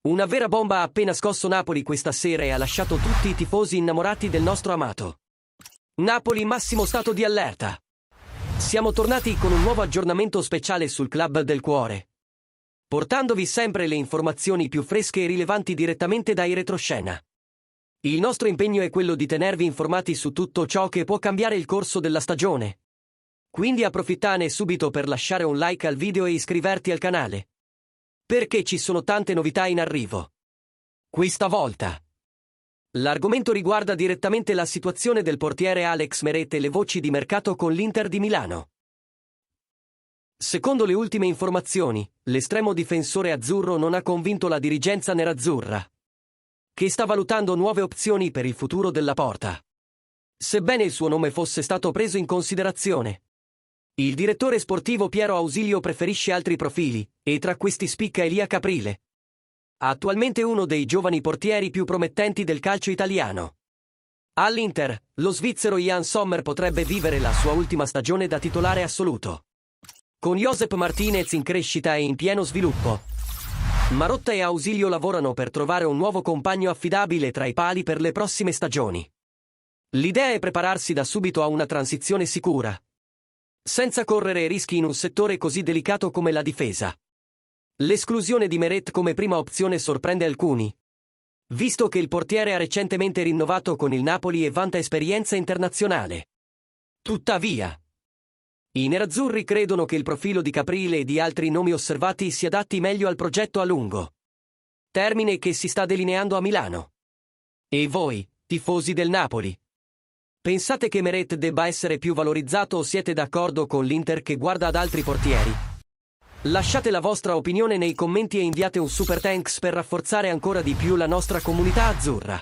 Una vera bomba ha appena scosso Napoli questa sera e ha lasciato tutti i tifosi innamorati del nostro amato. Napoli, massimo stato di allerta. Siamo tornati con un nuovo aggiornamento speciale sul Club del Cuore, portandovi sempre le informazioni più fresche e rilevanti direttamente dai retroscena. Il nostro impegno è quello di tenervi informati su tutto ciò che può cambiare il corso della stagione. Quindi approfittane subito per lasciare un like al video e iscriverti al canale, perché ci sono tante novità in arrivo. Questa volta l'argomento riguarda direttamente la situazione del portiere Alex Meret e le voci di mercato con l'Inter di Milano. Secondo le ultime informazioni, l'estremo difensore azzurro non ha convinto la dirigenza nerazzurra, che sta valutando nuove opzioni per il futuro della porta, sebbene il suo nome fosse stato preso in considerazione. Il direttore sportivo Piero Ausilio preferisce altri profili, e tra questi spicca Elia Caprile, attualmente uno dei giovani portieri più promettenti del calcio italiano. All'Inter, lo svizzero Jan Sommer potrebbe vivere la sua ultima stagione da titolare assoluto, con Josep Martinez in crescita e in pieno sviluppo. Marotta e Ausilio lavorano per trovare un nuovo compagno affidabile tra i pali per le prossime stagioni. L'idea è prepararsi da subito a una transizione sicura, senza correre rischi in un settore così delicato come la difesa. L'esclusione di Meret come prima opzione sorprende alcuni, visto che il portiere ha recentemente rinnovato con il Napoli e vanta esperienza internazionale. Tuttavia, i nerazzurri credono che il profilo di Caprile e di altri nomi osservati si adatti meglio al progetto a lungo termine che si sta delineando a Milano. E voi, tifosi del Napoli, pensate che Meret debba essere più valorizzato o siete d'accordo con l'Inter che guarda ad altri portieri? Lasciate la vostra opinione nei commenti e inviate un super thanks per rafforzare ancora di più la nostra comunità azzurra.